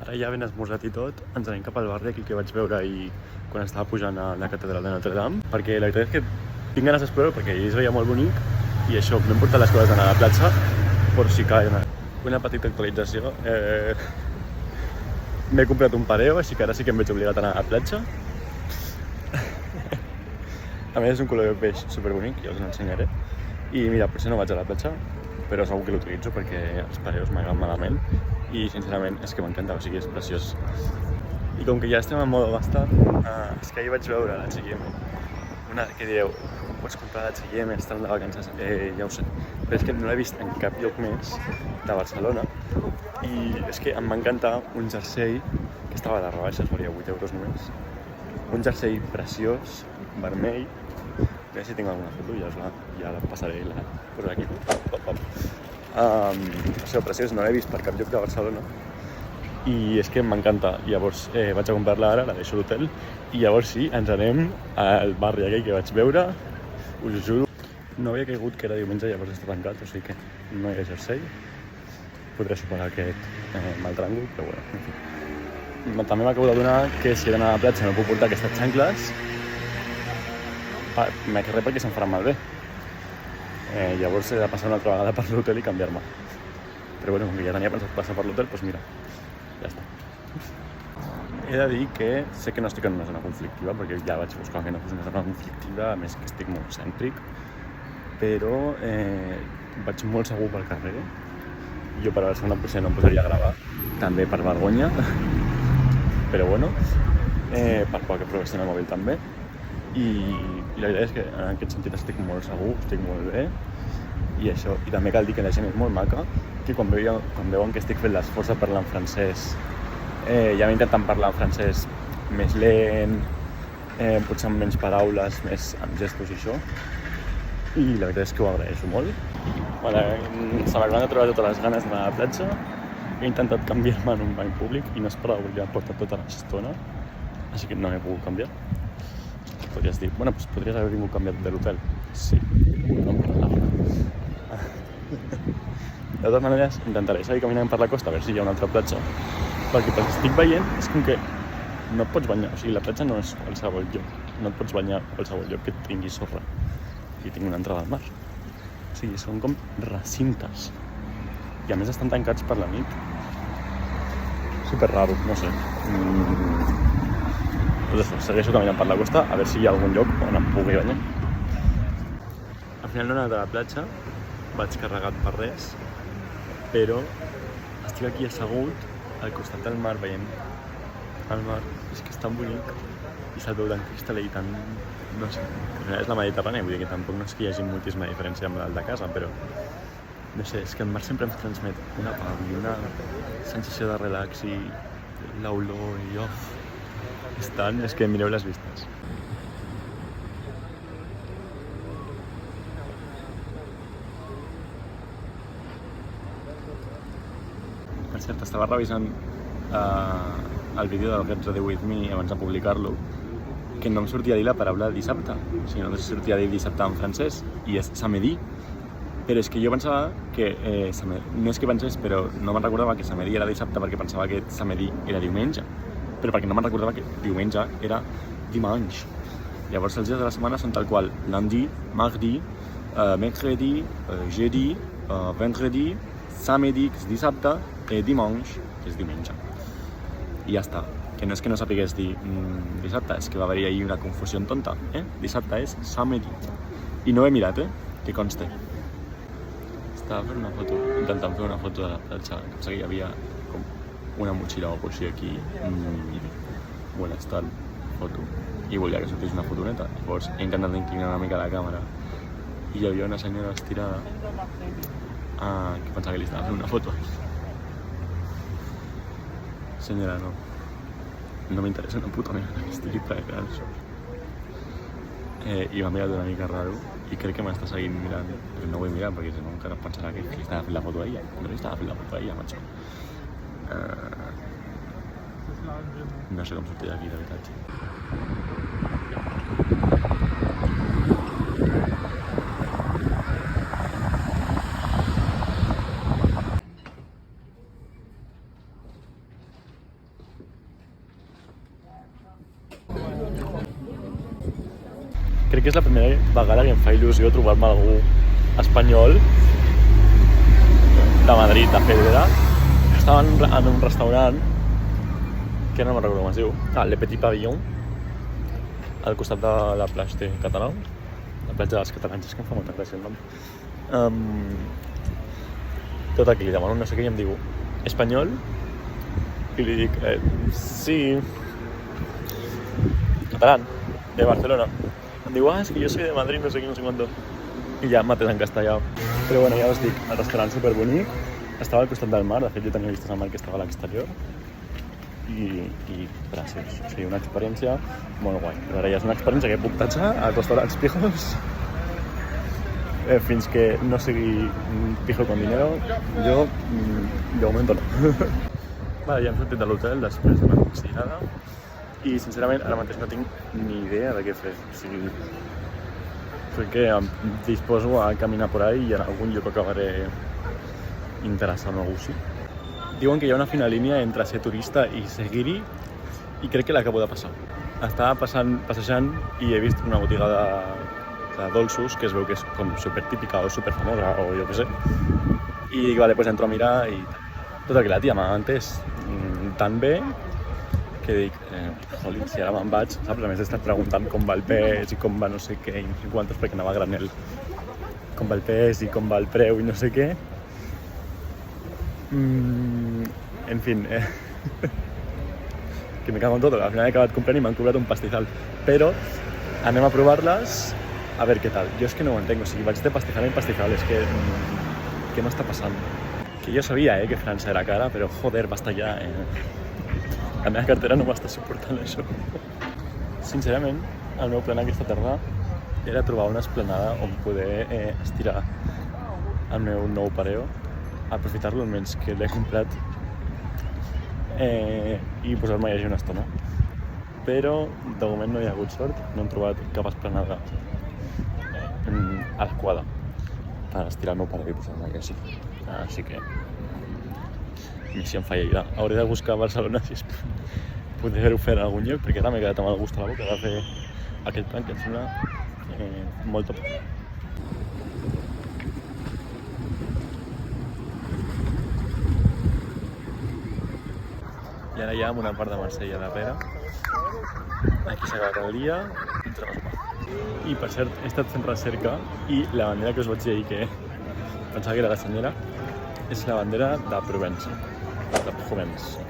Ara ja ben esmorzat i tot, ens anem cap al barri aquí que vaig veure ahir quan estava pujant a la catedral de Notre Dame, perquè la veritat és que tinc ganes d'explorar perquè ahir es veia molt bonic i això, m'hem portat les coses d'anar a la platja per si cal anar. Una petita actualització, m'he comprat un pareo, així que ara sí que em veig obligat a anar a la platja. A més és un color de peix superbonic, ja us l'ensenyaré. I mira, potser no vaig a la platja, però segur que l'utilitzo perquè els pareos m'agraden malament i sincerament és que m'encanta, o sigui, és preciós. I com que ja estem en modo gastat, és que ahir vaig veure l'H&M, una que dieu, com pots comprar l'H&M, estan de vacances, ja ho sé, però és que no l'he vist en cap lloc més de Barcelona i és que em va encantar un jersei que estava a les rebaixes, valia 8 euros només, un jersei preciós, vermell, a veure si tinc alguna foto, ja la passaré i la posaré aquí. Això preciós, no l'he vist per cap lloc de Barcelona i és que m'encanta. Llavors vaig a comprar-la ara, la deixo a l'hotel i llavors sí, ens anem al barri aquell que vaig veure, us ho juro. No havia caigut que era diumenge, llavors està tancat, o sigui que no hi ha jersei. Podré superar aquest mal tràngol, però bueno, en fi. També m'acabo d'adonar que si he d'anar a la platja no puc portar aquestes xancles, m'he de perquè se'm faran malbé. Llavors he de passar una altra vegada per l'hotel i canviar-me. Però bueno, com que ja tenia pensat passar per l'hotel, doncs mira, ja està. He de dir que sé que no estic en una zona conflictiva, perquè ja vaig buscar que no fos una zona conflictiva, a més que estic molt cèntric, però vaig molt segur pel carrer. Jo per Barcelona potser no em posaria a gravar, també per vergonya, però bueno, per poc que progressi en el mòbil també. I la veritat és que en aquest sentit estic molt segur, estic molt bé i això, i també cal dir que la gent és molt maca, que quan veuen que estic fent l'esforç de parlar en francès ja m'intenten parlar en francès més lent, potser amb menys paraules, més amb gestos i això, i la veritat és que ho agraeixo molt. Bueno, se m'han de trobar totes les ganes d'anar a la platja, he intentat canviar-me en un bany públic i no esperava perquè he portat tota l'estona, així que no m'he pogut canviar. Podries dir, bueno, doncs podries haver vingut canviat de l'hotel. Sí, no em queda la De totes maneres, intentaré seguir caminant per la costa a veure si hi ha una altra platja. Perquè el que estic veient és com que no et pots banyar, o sigui, la platja no és qualsevol lloc. No et pots banyar a qualsevol lloc que tingui sorra i tingui una entrada al mar. O sigui, són com recintes. I a més estan tancats per la nit. Super raro, no sé. Doncs això, segueixo caminant per la costa a veure si hi ha algun lloc on em pugui banyar. Al final no he anat a la platja, vaig carregat per res, però estic aquí assegut al costat del mar veient el mar. És que és tan bonic i se'l veu tan cristal·lí i tan... no sé, al final és la Mediterrània, vull dir que tampoc no és que hi hagi moltíssima diferència amb el de casa, però no sé, és que el mar sempre ens transmet una pau i una sensació de relax i l'olor i és que mireu les vistes. Per cert, estava revisant el vídeo del Get Ready With Me abans de publicar-lo, que no em sortia a dir la paraula dissabte, o sigui, no em sortia a dir dissabte en francès, i és samedi, però és que jo pensava que, no és que pensés, però no me'n recordava que samedi era dissabte perquè pensava que samedi era diumenge, però perquè no me'n recordava que diumenge era dimanche. Llavors els dies de la setmana són tal qual lundi, mardi, mercredi, jeudi, vendredi, samedi, que és dissabte, i dimanche, que és diumenge. I ja està, que no és que no sapigués dir dissabte, és que va haver-hi ahir una confusió tonta, dissabte és samedi. I no ho he mirat, que conste. Estava fent una foto, intentant fer una foto de la platja, que pensava que hi havia com una motxilla o així aquí, bon estat, foto, i volia que sortís una fotoneta. Llavors he intentat inclinar una mica la càmera i hi havia una senyora estirada que pensava que li estava fent una foto. Senyora, no m'interessa una puta mena que estigui plegant això. I m'ha mirat una mica raro i crec que m'està seguint mirant, però no ho vull mirar perquè si no encara pensarà que li estava fent la foto a ella. No li estava fent la foto a ella, macho. No sé com sortir d'aquí, de veritat. crec que és la primera vegada que em fa il·lusió trobar-me algú espanyol de Madrid, de Federa. Estava en un restaurant que no me'n recordo com es diu, Le Petit Pavillon, al costat de la platja de Català, la platja dels catalans, és que em fa molta gràcia el nom. Tot aquí li demano no sé què i em diu espanyol i li dic sí, catalán, de Barcelona. Em diu, és que jo soy de Madrid, no sé què, no sé quanto. I ja m'ha tret en castellà. Però bueno, ja us dic, el restaurant superbonic, estava al costat del mar, de fet jo tenia vistes al mar que estava a l'exterior. I gràcies, o sigui, una experiència molt guai. Però ara ja és una experiència que puc tatxar a restaurants pijos. Fins que no sigui pijo con dinero, jo de momento no. Vale, ja hem sortit de l'hotel després de la cocinada i sincerament ara mateix no tinc ni idea de què fer. O sigui, crec que em disposo a caminar por ahí i en algun lloc acabaré interessant o algú així. Diuen que hi ha una fina línia entre ser turista i ser guiri i crec que l'acabo de passar. Estava passejant i he vist una botiga de dolços que es veu que és com supertípica o superfamosa o jo què sé. I dic, vale, pues entro a mirar i tot el que la tia m'ha entès tan bé que dic, jolín, si ara me'n vaig, saps? A més he estat preguntant com va el pes i com va no sé què i no sé quantos perquè anava a granel. Com va el pes i com va el preu i no sé què. En fin, que me cago en tot, al final he acabat comprant i m'han cobrat un pastizal. Però anem a provar-les a veure què tal. Jo és que no ho entenc, o sigui, vaig de pastizal en pastizal, és que què m'està passant? Que jo sabia que França era cara, però joder, basta ja. La meva cartera no m'està suportant això. Sincerament, el meu plan aquesta tarda era trobar una esplanada on poder estirar el meu nou pareo, aprofitar-lo almenys que l'he comprat i posar-me a llegir una estona. Però de moment no hi ha hagut sort, no hem trobat cap esplanada adequada per estirar el meu pareo i posar-me a llegir. Així que missió fallida. Hauré de buscar a Barcelona si poder fer-ho fer en algun lloc, perquè ara m'he quedat amb el gust a la boca de fer aquell plan que em sembla molt top. I ara ja amb una part de Marsella darrere. Aquí s'ha acabat el dia. I per cert, he estat fent recerca i la bandera que us vaig dir ahir que pensava que era la senyora és la bandera de Provença, de Provence.